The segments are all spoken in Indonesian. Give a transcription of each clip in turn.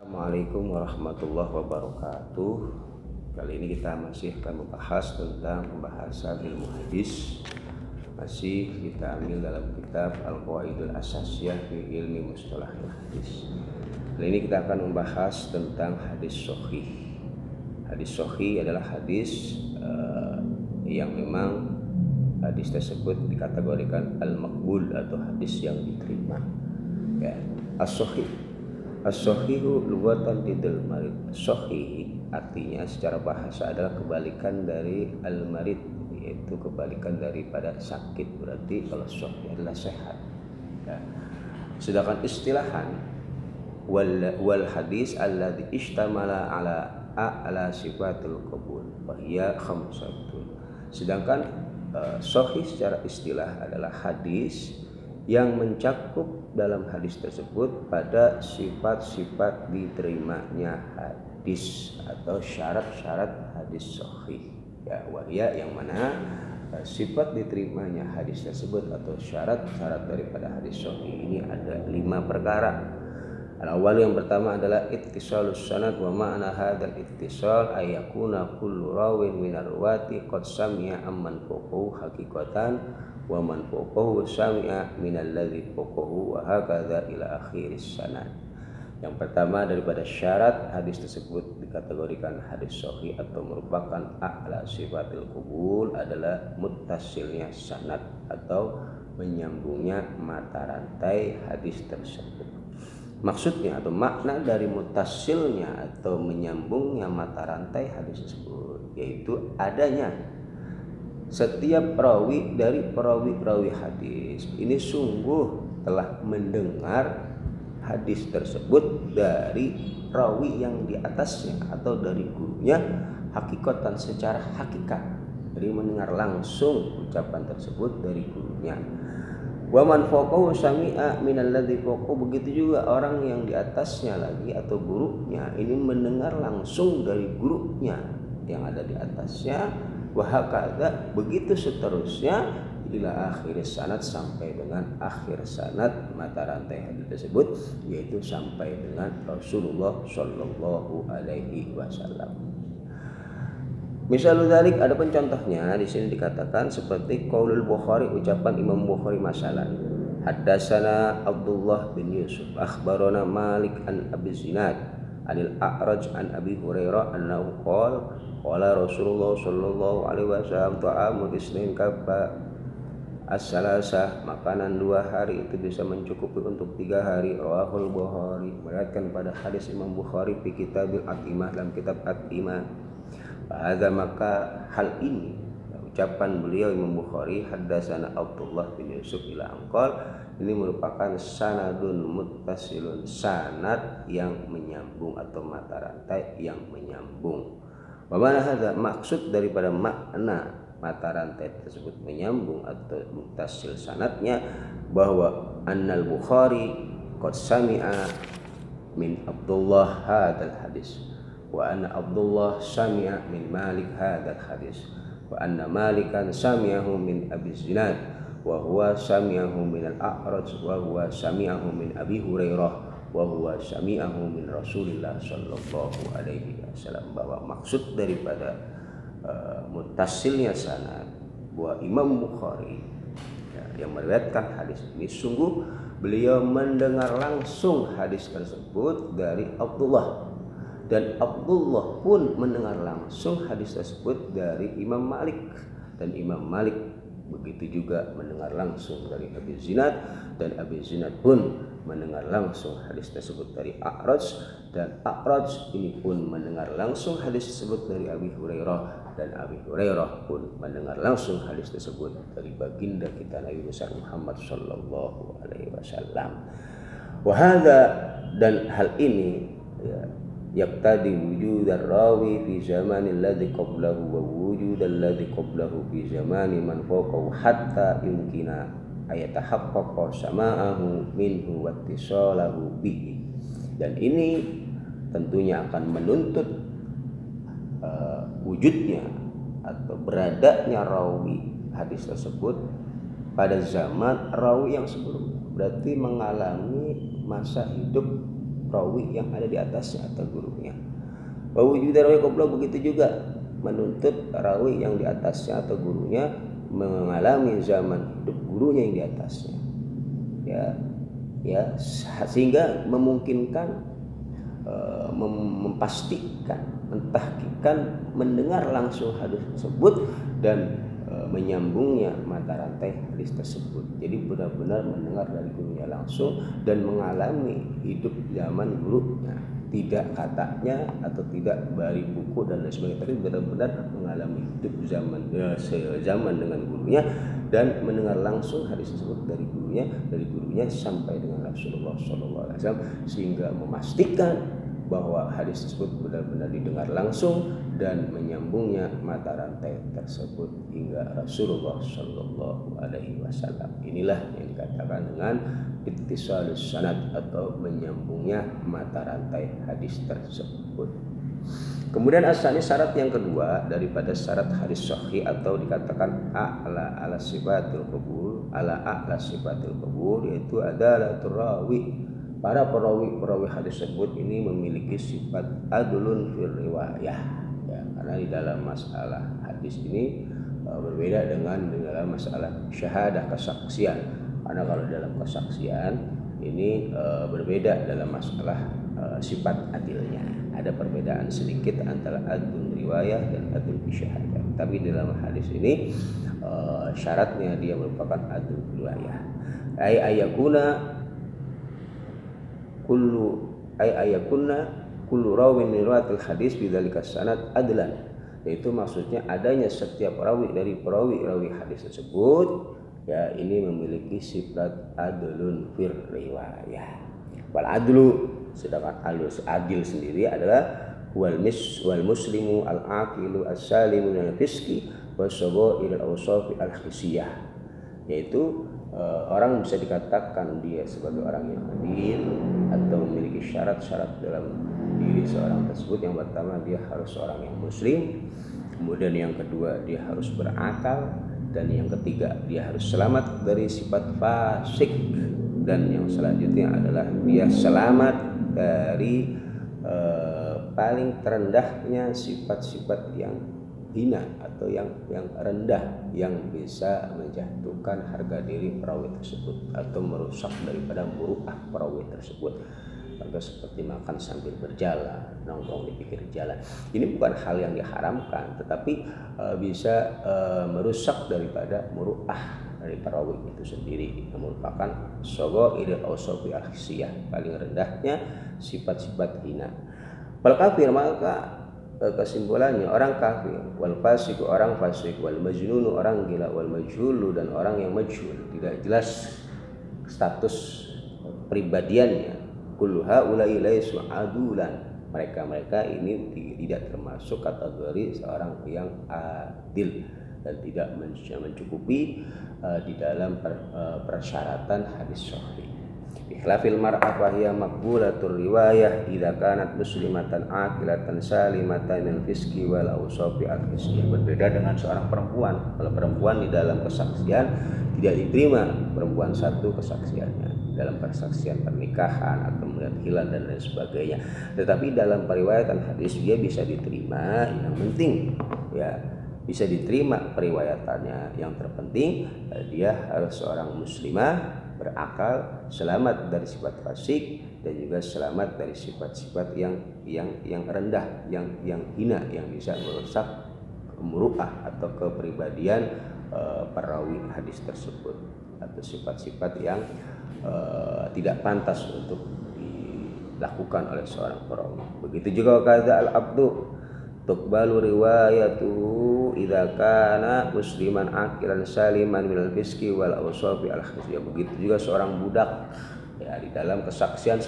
Assalamualaikum warahmatullahi wabarakatuh. Kali ini kita masih akan membahas tentang pembahasan ilmu hadis. Masih kita ambil dalam kitab Al-Qawaidul Asasiyah fi Ilmi Mustalahil Hadis. Kali ini kita akan membahas tentang hadis sahih. Hadis sahih adalah hadis yang memang hadis tersebut dikategorikan al-maqbul atau hadis yang diterima. Ya, as-sahih. As-sahihu lughatan tidal marid. Sahih artinya secara bahasa adalah kebalikan dari al-marid, yaitu kebalikan daripada sakit. Berarti kalau sahih adalah sehat. Ya. Sedangkan istilahan wal hadis alladzi istamala ala sifatul qabul wa hiya khamsatun. Sedangkan sahih secara istilah adalah hadis yang mencakup dalam hadis tersebut pada sifat-sifat diterimanya hadis atau syarat-syarat hadis sahih. Ya, wahia yang mana sifat diterimanya hadis tersebut atau syarat-syarat daripada hadis sahih ini ada 5 perkara. Al-awwal yang pertama adalah ittisalus sanad wa ma'na hadzal ittisal ayakuna kullu rawin minar ruwati qad sami'a amman fawqahu haqiqatan wa man fawqahu sami'a minal ladzi fawqahu wa hakadza ila akhiris sanad. Yang pertama daripada syarat hadis tersebut dikategorikan hadis sahih atau merupakan a'la sifatil qabul adalah muttasilnya sanad atau menyambungnya mata rantai hadis tersebut. Maksudnya atau makna dari mutasilnya atau menyambungnya mata rantai hadis tersebut yaitu adanya setiap perawi dari perawi-perawi hadis ini sungguh telah mendengar hadis tersebut dari perawi yang di atasnya atau dari gurunya hakikatan secara hakikat, dari mendengar langsung ucapan tersebut dari gurunya. Wa man fawqahu sami'a minal ladzi fawqahu, begitu juga orang yang di atasnya lagi atau gurunya ini mendengar langsung dari gurunya yang ada di atasnya. Wa hakadza, begitu seterusnya ila akhir sanad, sampai dengan akhir sanad mata rantai hadis tersebut yaitu sampai dengan Rasulullah sallallahu alaihi wasallam. Misalul dzalik, ada contohnya di sini dikatakan seperti qaulul Bukhari, ucapan Imam Bukhari masalan haddatsana Abdullah bin Yusuf akhbarana Malik an Abi Zinad anil A'raj an Abi Hurairah annahu qala Rasulullah sallallahu alaihi wasallam ta'amul isnin kaba as-salasah, makanan 2 hari itu bisa mencukupi untuk 3 hari. Rawahul Bukhari, meriwayatkan pada hadis Imam Bukhari fi kitabil atimah, dalam kitab atimah. Pada maka hal ini ucapan beliau Imam Bukhari haddatsana Abdullah bin Yusuf ila angqal, ini merupakan sanadun muttasilun, sanad yang menyambung atau mata rantai yang menyambung. Bagaimana hadza, maksud daripada makna mata rantai tersebut menyambung atau muttasil sanadnya bahwa annal Bukhari qad sami'a min Abdullah hadzal hadis wa anna Abdullah sami'a min Malik hadzal hadis wa anna Malikan sami'ahu min Abi Zinad wa huwa sami'ahu min al-A'raj wa huwa sami'ahu min Abi Hurairah wa huwa sami'ahu min Rasulillah sallallahu alaihi wasallam. Bahwa maksud daripada muttasilnya sanad bahwa Imam Bukhari yang meriwayatkan hadis ini sungguh beliau mendengar langsung hadis tersebut dari Abdullah, dan Abdullah pun mendengar langsung hadis tersebut dari Imam Malik, dan Imam Malik begitu juga mendengar langsung dari Abi Zinad, dan Abi Zinad pun mendengar langsung hadis tersebut dari A'raj, dan A'raj ini pun mendengar langsung hadis tersebut dari Abi Hurairah, dan Abi Hurairah pun mendengar langsung hadis tersebut dari baginda kita Nabi besar Muhammad sallallahu alaihi wasallam. Wa hadza, dan hal ini yaqtadi wujud ar-rawi fi zamanil ladzi qablahu wa wujud alladzi qablahu fi zamani man fawqahu hatta yumkina ayatahaqqaqa sama'ahu minhu wa ittisalahu bihi. Dan ini tentunya akan menuntut wujudnya atau beradanya rawi hadis tersebut pada zaman rawi yang sebelumnya, berarti mengalami masa hidup rawi yang ada di atasnya atau gurunya. Wa wujud rawi qabla, begitu juga menuntut rawi yang di atasnya atau gurunya mengalami zaman hidup gurunya yang di atasnya. Ya, sehingga memungkinkan memastikan, mentahqiqkan, mendengar langsung hadis tersebut dan menyambungnya mata rantai hadis tersebut. Jadi benar-benar mendengar dari gurunya langsung dan mengalami hidup zaman gurunya, tidak katanya atau tidak dari buku dan lain sebagainya, tapi benar-benar mengalami hidup zaman dengan gurunya dan mendengar langsung hadis tersebut dari gurunya sampai dengan Rasulullah SAW, sehingga memastikan bahwa hadis tersebut benar-benar didengar langsung dan menyambungnya mata rantai tersebut hingga Rasulullah Shallallahu Alaihi Wasallam. Inilah yang dikatakan dengan ittisalus sanad atau menyambungnya mata rantai hadis tersebut. Kemudian asani, syarat yang kedua daripada syarat hadis sahih atau dikatakan a'la sifatil qabul, yaitu adalah rawi. Para perawi hadis tersebut ini memiliki sifat adlun fil riwayah, ya, karena di dalam masalah hadis ini berbeda dengan dalam masalah syahadah, kesaksian. Karena kalau dalam kesaksian ini berbeda dalam masalah sifat adilnya. Ada perbedaan sedikit antara adlun riwayah dan adlun syahadah. Tapi dalam hadis ini syaratnya dia merupakan adlun riwayah. Ayakuna kullu rawin min riwayatil hadis bidzalika sanad adlan, yaitu maksudnya adanya setiap rawi dari perawi hadis tersebut, ya, ini memiliki sifat adlun fir riwayah. Wal adlu, sedangkan adil sendiri adalah wal muslimu al aqilu as-salimu min al-fiski wa sabail al-awsaf al-hisiyah, yaitu orang bisa dikatakan dia sebagai orang yang adil atau memiliki syarat-syarat dalam diri seorang tersebut. Yang pertama, dia harus seorang yang muslim, kemudian yang kedua dia harus berakal, dan yang ketiga dia harus selamat dari sifat fasik, dan yang selanjutnya adalah dia selamat dari paling terendahnya sifat-sifat yang hina atau yang rendah yang bisa menjatuhkan harga diri perawi tersebut atau merusak daripada muruah perawi tersebut. Contoh seperti makan sambil berjalan, nongkrong di pinggir jalan. Ini bukan hal yang diharamkan, tetapi bisa merusak daripada muruah dari perawi itu sendiri, yang merupakan shaghairul awsafi al-hisiyah, paling rendahnya sifat-sifat hina. Wal kafir, maka kesimpulannya orang kafir, wal fasik orang fasik, wal majnun orang gila, wal majhul dan orang yang majhul, tidak jelas status pribadiannya. Kullu haula'i laysu adulan, mereka ini tidak termasuk kategori seorang yang adil dan tidak mencukupi di dalam persyaratan hadis sahih. Ikhlafil mar'ah wa hiya maqbulatur riwayah idza kanat muslimatan aqilatan salimatan min fiski wal awsafi al-hisiyah. Berbeda dengan seorang perempuan. Kalau perempuan di dalam kesaksian tidak diterima perempuan satu kesaksiannya dalam persaksian pernikahan atau melihat hilal dan lain sebagainya. Tetapi dalam periwayatan hadis dia bisa diterima, yang penting ya bisa diterima periwayatannya. Yang terpenting dia harus seorang muslimah, berakal, selamat dari sifat fasik, dan juga selamat dari sifat-sifat yang rendah, yang hina, yang bisa merusak muruah atau kepribadian perawi hadis tersebut, atau sifat-sifat yang tidak pantas untuk dilakukan oleh seorang perawi. Begitu juga kata al-abdu tuqbalu riwayatuhu idza kana musliman aqilan saliman minal fiski wal awsafi al-hisiyah. Begitu juga seorang budak, ya, di dalam kesaksian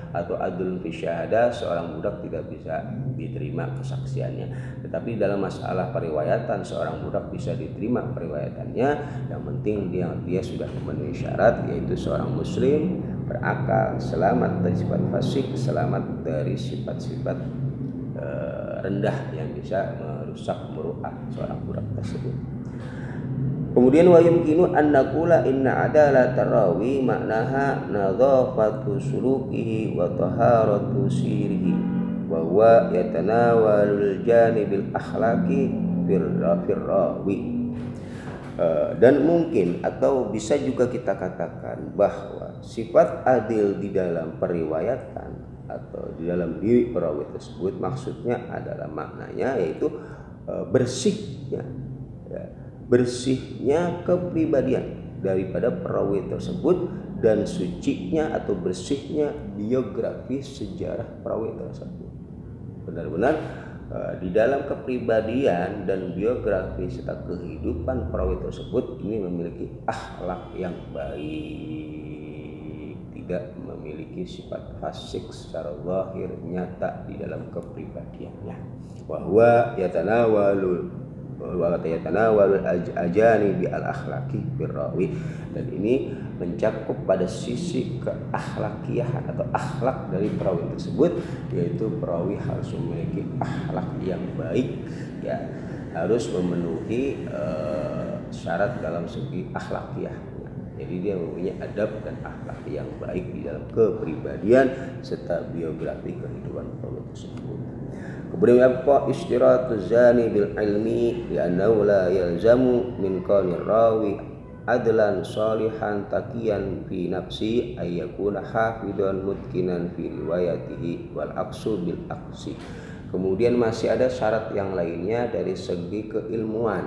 atau adlun fi syahadah, seorang budak tidak bisa diterima kesaksiannya. Tetapi dalam masalah periwayatan seorang budak bisa diterima periwayatannya, yang penting dia sudah memenuhi syarat, yaitu seorang muslim, berakal, selamat dari sifat fasik, selamat dari sifat-sifat rendah yang bisa merusak muruah seorang budak tersebut. Kemudian wa yumkinu an naqula inna adalata rawi maknaha nadhafatu sulukihi wa taharatu sirihi wa huwa yatanawalul janibil akhlaqi fir rawi. Dan mungkin atau bisa juga kita katakan bahwa sifat adil di dalam periwayatan atau di dalam diri perawi tersebut maksudnya adalah maknanya yaitu bersihnya bersihnya kepribadian daripada perawi tersebut dan sucinya atau bersihnya biografi sejarah perawi tersebut. Benar-benar di dalam kepribadian dan biografi serta kehidupan perawi tersebut ini memiliki akhlak yang baik, tidak memiliki sifat fasik secara zahir nyata di dalam kepribadiannya. Wa huwa yatanawalul ajani bi al akhlaqi birrawi, dan ini mencakup pada sisi keakhlakiahan atau akhlak dari perawi tersebut, yaitu perawi harus memiliki akhlak yang baik, ya harus memenuhi syarat dalam segi akhlakiahnya. Jadi dia mempunyai adab dan akhlak yang baik di dalam kepribadian serta biografi kehidupan perawi tersebut. Kemudian apa istiratu zani bil ilmi li'annahu la yalzamu min qawlir rawi adlan salihan taqiyan fi nafsi ayyakuna hafidhan mutkinan fi riwayatihi wal aqsu bil aqsi. Kemudian masih ada syarat yang lainnya dari segi keilmuan,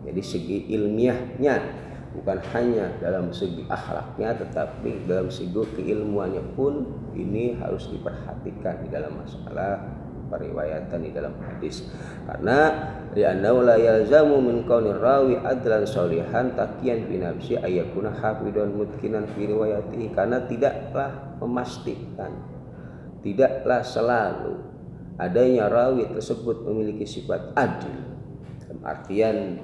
jadi segi ilmiahnya, bukan hanya dalam segi akhlaknya tetapi dalam segi keilmuannya pun ini harus diperhatikan di dalam masalah periwayatan di dalam hadis. Karena li'annahu la yalzamu min qaulir rawi adlan sholihan taqiyan fi nafsi ayyakuna hafidhan mutkinan fi riwayatihi, karena tidaklah memastikan, tidaklah selalu adanya rawi tersebut memiliki sifat adil dalam artian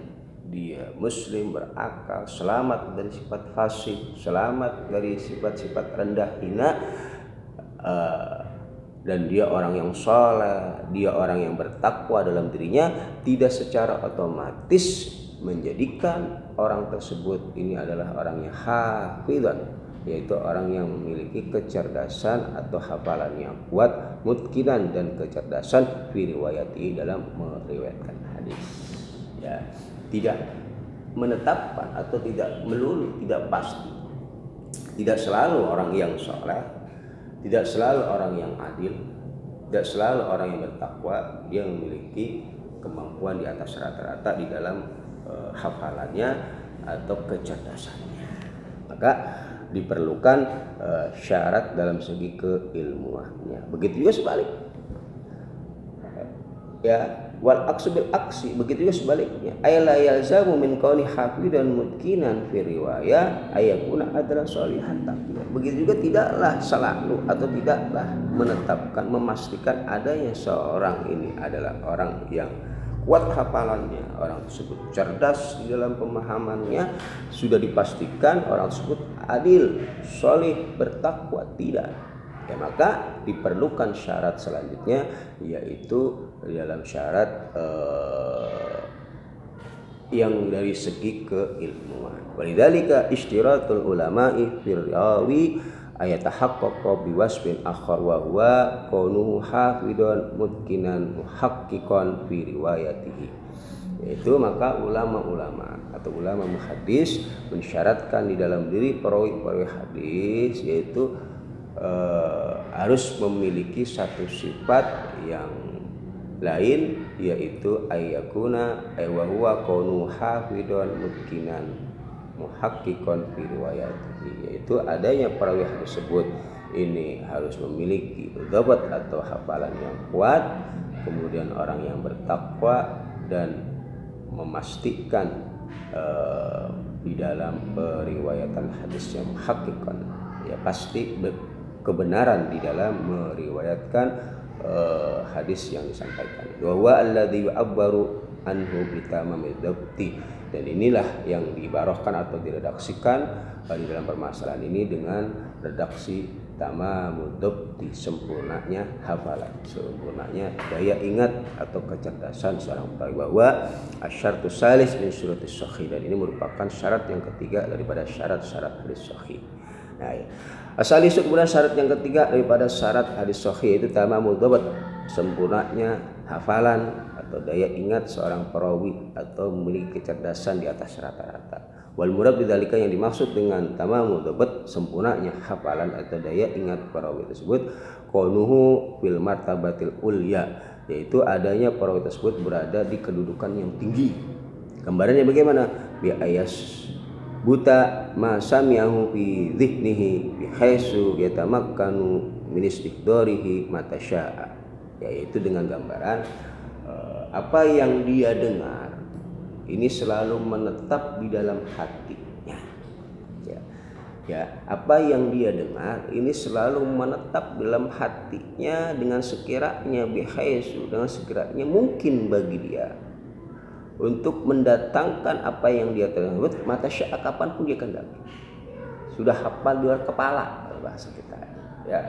dia muslim, berakal, selamat dari sifat fasik, selamat dari sifat-sifat rendah hina, dan dia orang yang saleh, dia orang yang bertakwa dalam dirinya, tidak secara otomatis menjadikan orang tersebut ini adalah orang yang hafidhan, yaitu orang yang memiliki kecerdasan atau hafalan yang kuat, mutkinan dan kecerdasan fi riwayati dalam meriwayatkan hadis. Ya, tidak menetapkan atau tidak melulu, tidak pasti. Tidak selalu orang yang saleh, tidak selalu orang yang adil, tidak selalu orang yang bertakwa dia memiliki kemampuan di atas rata-rata di dalam hafalannya atau kecerdasannya. Maka diperlukan syarat dalam segi keilmuannya. Begitu juga sebalik. Ya, wal aqsu bil aqsi, begitu juga sebaliknya. Ayla yalzamu min kauni hafidhan mutkinan fi riwayah ayakuna adra sholihan taqiyah. Begitu juga tidaklah selalu atau tidaklah menetapkan, memastikan adanya seorang ini adalah orang yang kuat hafalannya, orang tersebut cerdas di dalam pemahamannya, sudah dipastikan orang tersebut adil, sholih, bertakwa, tidak. Ya, maka diperlukan syarat selanjutnya, yaitu dalam syarat yang dari segi keilmuan. Walidzalika ishtiratul ulama'i fir rawi ayatahaqqaqu biwasfin akhar wa huwa kaunuhu hafidhan mutkinan muhaqqiqan fi riwayatihi. Yaitu maka ulama-ulama atau ulama muhaddis mensyaratkan di dalam diri perawi-perawi hadis yaitu harus memiliki satu sifat yang lain, yaitu ayyakuna wa huwa kaunu hafidhan mutkinan muhaqqiqan fi riwayatihi, yaitu adanya perawi tersebut ini harus memiliki dhabat atau hafalan yang kuat, kemudian orang yang bertakwa dan memastikan di dalam periwayatan hadisnya muhaqqiqan, ya pasti kebenaran di dalam meriwayatkan hadis yang disampaikan. Wa huwa alladzi yu'abbaru anhu bi tamamid dabti, dan inilah yang diibarahkan atau diredaksikan di dalam permasalahan ini dengan redaksi tamamud dhabti, sempurnanya hafalan, sempurnanya daya ingat atau kecerdasan seorang perawi. Bahwa asyartu salis min syurutis sahih, dan ini merupakan syarat yang ketiga daripada syarat-syarat hadis sahih. Nah, ya. Asalisu, kemudian syarat yang ketiga daripada syarat hadis sahih itu tamamud dhabt, sempurnanya hafalan atau daya ingat seorang perawi atau memiliki kecerdasan di atas rata-rata. Wal murad bidzalika, yang dimaksud dengan tamamud dhabt, sempurnanya hafalan atau daya ingat perawi tersebut, kaunuhu fil martabatil ulya, yaitu adanya perawi tersebut berada di kedudukan yang tinggi. Gambarannya bagaimana? Bi ayas buta ma sami'ahu fi dhihnihi bi haitsu yatamakkanu min istihdarihi mata syaa, yaitu dengan gambaran apa yang dia dengar ini selalu menetap di dalam hatinya. Apa yang dia dengar ini selalu menetap dalam hatinya dengan sekiranya bihaisu, dengan sekiranya mungkin bagi dia untuk mendatangkan apa yang dia tersebut mata syaa, kapanpun dia kehendaki. Sudah hafal di luar kepala bahasa kita. Ya,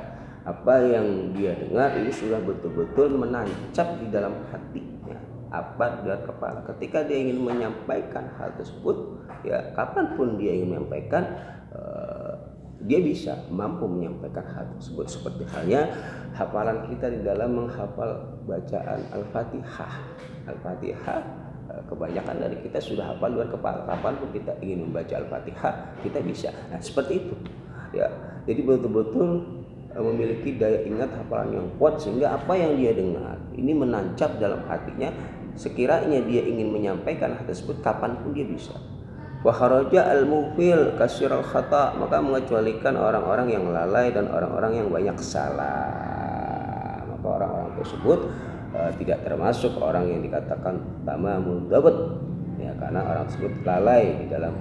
apa yang dia dengar ini sudah betul-betul menancap di dalam hatinya, apa di luar kepala. Ketika dia ingin menyampaikan hal tersebut, ya kapanpun dia ingin menyampaikan, dia bisa mampu menyampaikan hal tersebut. Seperti halnya hafalan kita di dalam menghafal bacaan Al-Fatihah. Al-Fatihah, kebanyakan dari kita sudah hafal luar kepala. Kapanpun kita ingin membaca Al-Fatihah, kita bisa. Nah, seperti itu. Ya, jadi betul-betul memiliki daya ingat hafalan yang kuat sehingga apa yang dia dengar ini menancap dalam hatinya. Sekiranya dia ingin menyampaikan hal tersebut, kapanpun dia bisa. Wa kharaja al-mughfil kasiral khata, maka mengecualikan orang-orang yang lalai dan orang-orang yang banyak salah. Maka orang-orang tersebut tidak termasuk orang yang dikatakan tamamud dhabt, ya, karena orang tersebut lalai di dalam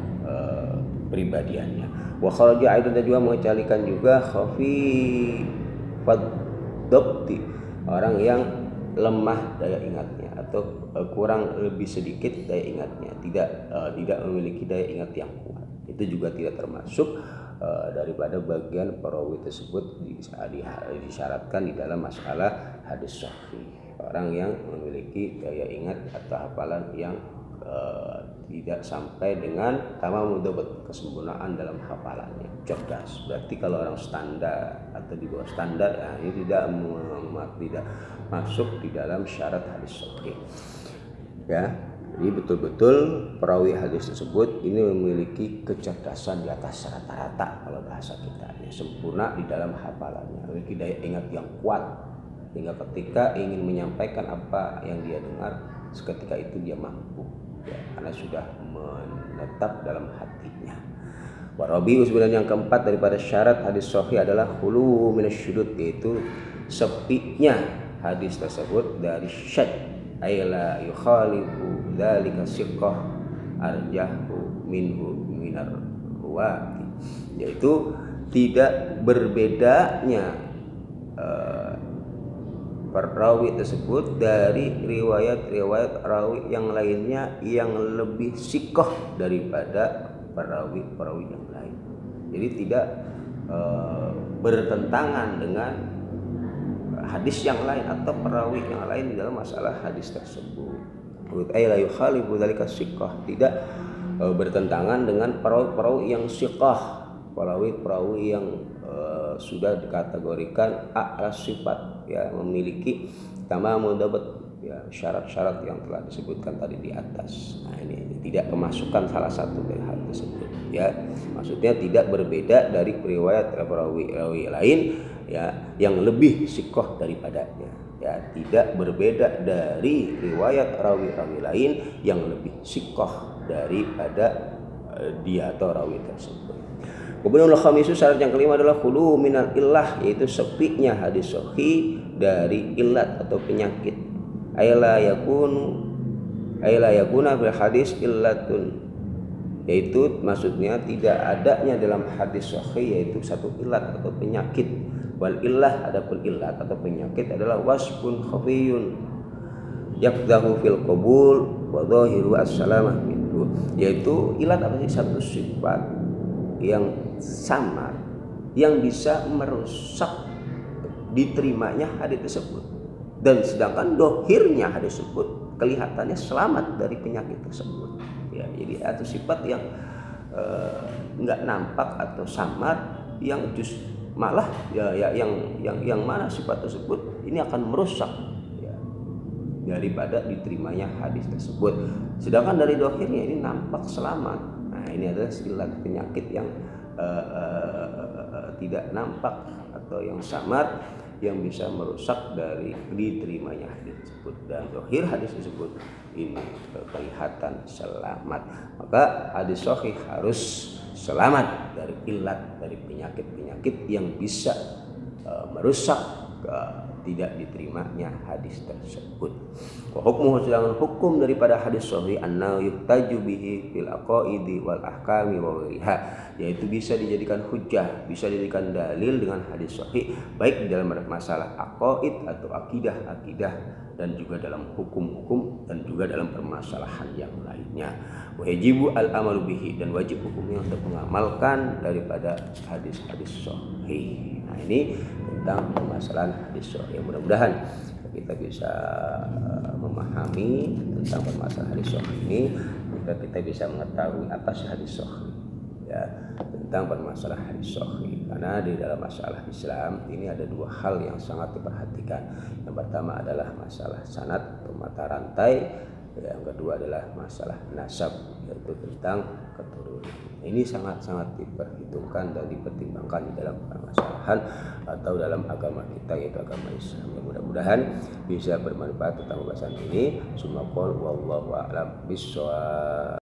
pribadiannya. Wa kharaja aidan, dan juga mengecualikan juga khafifad dhabti, orang yang lemah daya ingatnya atau kurang lebih sedikit daya ingatnya, tidak memiliki daya ingat yang kuat. Itu juga tidak termasuk daripada bagian perawi tersebut disyaratkan di dalam masalah hadis sahih. Orang yang memiliki daya ingat atau hafalan yang tidak sampai dengan tamamud dhabt, kesempurnaan dalam hafalannya, cerdas. Berarti kalau orang standar atau di bawah standar, ya, ini tidak masuk di dalam syarat hadis sahih. Ya, jadi betul-betul perawi hadis tersebut ini memiliki kecerdasan di atas rata-rata kalau bahasa kita, ya, sempurna di dalam hafalannya, memiliki daya ingat yang kuat sehingga ketika ingin menyampaikan apa yang dia dengar, seketika itu dia mampu, ya, karena sudah menetap dalam hatinya. Warabi, sebenarnya yang keempat daripada syarat hadis sahih adalah khulu minasyudud, yaitu sepinya hadis tersebut dari syadz, ayla yukhalifu dzalika siqah arjahu minhu minar ruwati, yaitu tidak berbedanya perawi tersebut dari riwayat-riwayat rawi yang lainnya yang lebih sikoh daripada perawi-perawi yang lain. Jadi tidak bertentangan dengan hadis yang lain atau perawi yang lain di dalam masalah hadis tersebut. La yukhalifu dzalika sikoh, tidak bertentangan dengan perawi yang sikoh, perawi yang sudah dikategorikan a'la sifat, ya, memiliki tamamud dhabt, ya, syarat-syarat yang telah disebutkan tadi di atas. Nah, ini tidak kemasukan salah satu dari hal tersebut, ya. Maksudnya tidak berbeda dari riwayat perawi lain, ya, yang lebih sikoh daripadanya, ya, tidak berbeda dari riwayat rawi-rawi lain yang lebih sikoh daripada dia atau rawi tersebut. Kemudian al-khamisu, syarat yang kelima adalah khulu minal illah, yaitu sepinya hadis sahih dari illat atau penyakit. Ayla yakuna bil hadis illatun, yaitu maksudnya tidak adanya dalam hadis sahih yaitu satu illat atau penyakit. Wal illah, adapun illat atau penyakit adalah wasfun khafiyun yakdahu fil qabul wa dhahiru as-salamah minhu, yaitu illat apa sih? Satu sifat yang samar yang bisa merusak diterimanya hadis tersebut. Dan sedangkan dohirnya hadis tersebut kelihatannya selamat dari penyakit tersebut. Ya, jadi atau sifat yang nggak nampak atau samar yang malah yang mana sifat tersebut ini akan merusak ya, daripada diterimanya hadis tersebut. Sedangkan dari dohirnya ini nampak selamat. Nah, ini adalah istilah penyakit yang tidak nampak atau yang samar yang bisa merusak dari diterimanya hadis tersebut. Dan dohir hadis tersebut ini kelihatan selamat, maka hadis sahih harus selamat dari ilat, dari penyakit-penyakit yang bisa merusak tidak diterimanya hadis tersebut. Wa hukmuhu, sedangkan hukum daripada hadis sahih anna yuhtaju bihi fil aqaidi wal ahkami wa ghairiha, yaitu bisa dijadikan hujjah, bisa dijadikan dalil dengan hadis sahih baik di dalam masalah aqaid atau akidah dan juga dalam hukum-hukum dan juga dalam permasalahan yang lainnya. Wajibu al-amalu bihi, dan wajib hukumnya untuk mengamalkan daripada hadis-hadis sahih. Nah, ini tentang permasalahan hadis sahih. Mudah-mudahan kita bisa memahami tentang permasalahan hadis sahih ini, maka kita bisa mengetahui apa sih hadis sahih ya, tentang permasalahan hadis sahih. Karena di dalam masalah Islam ini ada dua hal yang sangat diperhatikan. Yang pertama adalah masalah sanad atau mata rantai, yang kedua adalah masalah nasab, yaitu tentang keturunan. Ini sangat-sangat diperhitungkan dan dipertimbangkan di dalam permasalahan atau dalam agama kita, yaitu agama Islam. Mudah-mudahan bisa bermanfaat tentang pembahasan ini. Summa qul wallahu a'lam bishawab.